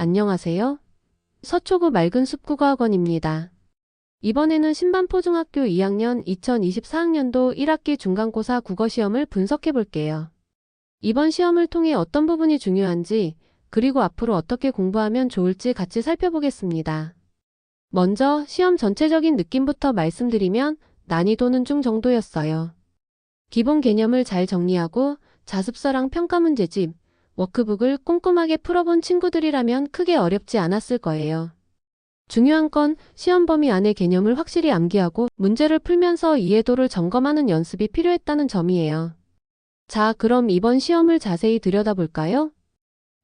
안녕하세요. 서초구 맑은숲 국어학원입니다. 이번에는 신반포중학교 2학년 2024학년도 1학기 중간고사 국어시험을 분석해 볼게요. 이번 시험을 통해 어떤 부분이 중요한지, 그리고 앞으로 어떻게 공부하면 좋을지 같이 살펴보겠습니다. 먼저 시험 전체적인 느낌부터 말씀드리면 난이도는 중정도였어요. 기본 개념을 잘 정리하고 자습서랑 평가문제집, 워크북을 꼼꼼하게 풀어본 친구들이라면 크게 어렵지 않았을 거예요. 중요한 건 시험 범위 안의 개념을 확실히 암기하고 문제를 풀면서 이해도를 점검하는 연습이 필요했다는 점이에요. 자, 그럼 이번 시험을 자세히 들여다볼까요?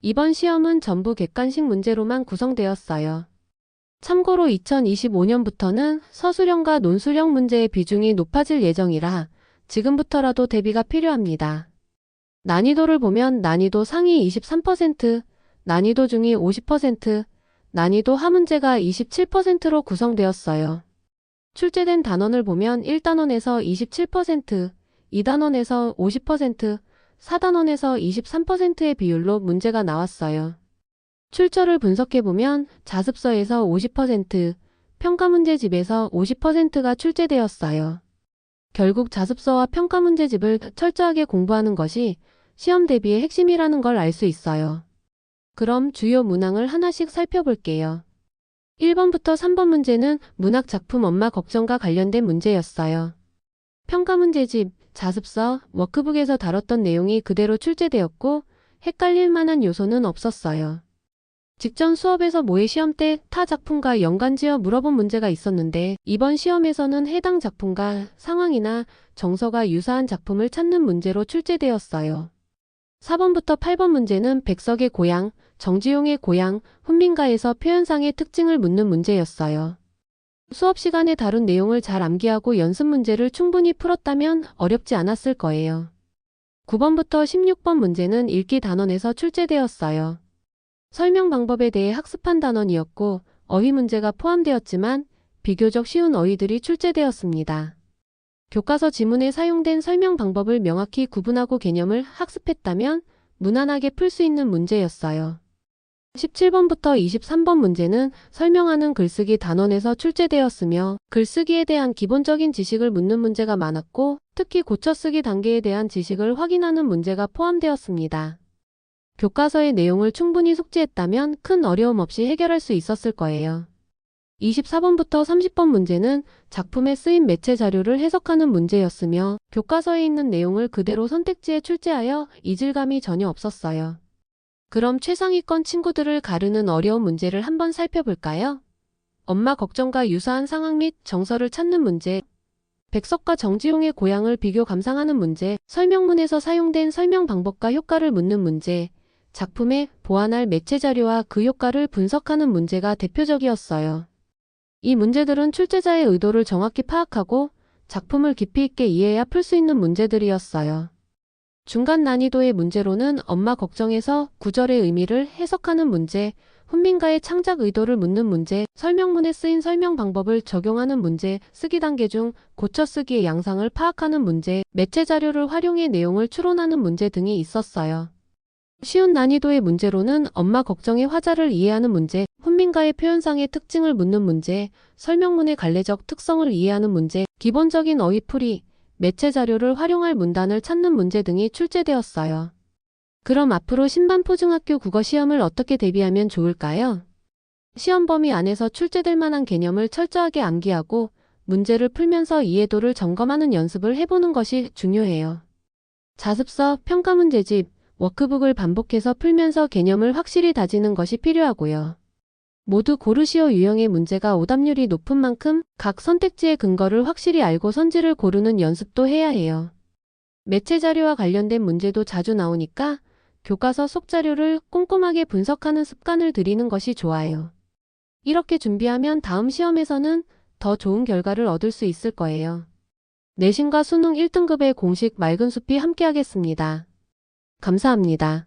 이번 시험은 전부 객관식 문제로만 구성되었어요. 참고로 2025년부터는 서술형과 논술형 문제의 비중이 높아질 예정이라 지금부터라도 대비가 필요합니다. 난이도를 보면 난이도 상위 23%, 난이도 중위 50%, 난이도 하 문제가 27%로 구성되었어요. 출제된 단원을 보면 1단원에서 27%, 2단원에서 50%, 4단원에서 23%의 비율로 문제가 나왔어요. 출처를 분석해보면 자습서에서 50%, 평가문제집에서 50%가 출제되었어요. 결국 자습서와 평가문제집을 철저하게 공부하는 것이 시험 대비의 핵심이라는 걸 알 수 있어요. 그럼 주요 문항을 하나씩 살펴볼게요. 1번부터 3번 문제는 문학 작품 엄마 걱정과 관련된 문제였어요. 평가문제집, 자습서, 워크북에서 다뤘던 내용이 그대로 출제되었고 헷갈릴 만한 요소는 없었어요. 직전 수업에서 모의 시험 때 타 작품과 연관지어 물어본 문제가 있었는데 이번 시험에서는 해당 작품과 상황이나 정서가 유사한 작품을 찾는 문제로 출제되었어요. 4번부터 8번 문제는 백석의 고향, 정지용의 고향, 훈민가에서 표현상의 특징을 묻는 문제였어요. 수업 시간에 다룬 내용을 잘 암기하고 연습 문제를 충분히 풀었다면 어렵지 않았을 거예요. 9번부터 16번 문제는 읽기 단원에서 출제되었어요. 설명 방법에 대해 학습한 단원이었고 어휘 문제가 포함되었지만 비교적 쉬운 어휘들이 출제되었습니다. 교과서 지문에 사용된 설명 방법을 명확히 구분하고 개념을 학습했다면 무난하게 풀 수 있는 문제였어요. 17번부터 23번 문제는 설명하는 글쓰기 단원에서 출제되었으며 글쓰기에 대한 기본적인 지식을 묻는 문제가 많았고 특히 고쳐쓰기 단계에 대한 지식을 확인하는 문제가 포함되었습니다. 교과서의 내용을 충분히 숙지했다면 큰 어려움 없이 해결할 수 있었을 거예요. 24번부터 30번 문제는 작품에 쓰인 매체 자료를 해석하는 문제였으며 교과서에 있는 내용을 그대로 선택지에 출제하여 이질감이 전혀 없었어요. 그럼 최상위권 친구들을 가르는 어려운 문제를 한번 살펴볼까요? 엄마 걱정과 유사한 상황 및 정서를 찾는 문제, 백석과 정지용의 고향을 비교 감상하는 문제, 설명문에서 사용된 설명 방법과 효과를 묻는 문제, 작품에 보완할 매체 자료와 그 효과를 분석하는 문제가 대표적이었어요. 이 문제들은 출제자의 의도를 정확히 파악하고 작품을 깊이 있게 이해해야 풀 수 있는 문제들이었어요. 중간 난이도의 문제로는 엄마 걱정에서 구절의 의미를 해석하는 문제, 훈민가의 창작 의도를 묻는 문제, 설명문에 쓰인 설명 방법을 적용하는 문제, 쓰기 단계 중 고쳐쓰기의 양상을 파악하는 문제, 매체 자료를 활용해 내용을 추론하는 문제 등이 있었어요. 쉬운 난이도의 문제로는 엄마 걱정의 화자를 이해하는 문제, 훈민가의 표현상의 특징을 묻는 문제, 설명문의 관례적 특성을 이해하는 문제, 기본적인 어휘풀이, 매체 자료를 활용할 문단을 찾는 문제 등이 출제되었어요. 그럼 앞으로 신반포중학교 국어 시험을 어떻게 대비하면 좋을까요? 시험 범위 안에서 출제될 만한 개념을 철저하게 암기하고 문제를 풀면서 이해도를 점검하는 연습을 해보는 것이 중요해요. 자습서, 평가문제집, 워크북을 반복해서 풀면서 개념을 확실히 다지는 것이 필요하고요. 모두 고르시오 유형의 문제가 오답률이 높은 만큼 각 선택지의 근거를 확실히 알고 선지를 고르는 연습도 해야 해요. 매체 자료와 관련된 문제도 자주 나오니까 교과서 속 자료를 꼼꼼하게 분석하는 습관을 들이는 것이 좋아요. 이렇게 준비하면 다음 시험에서는 더 좋은 결과를 얻을 수 있을 거예요. 내신과 수능 1등급의 공식 맑은숲이 함께하겠습니다. 감사합니다.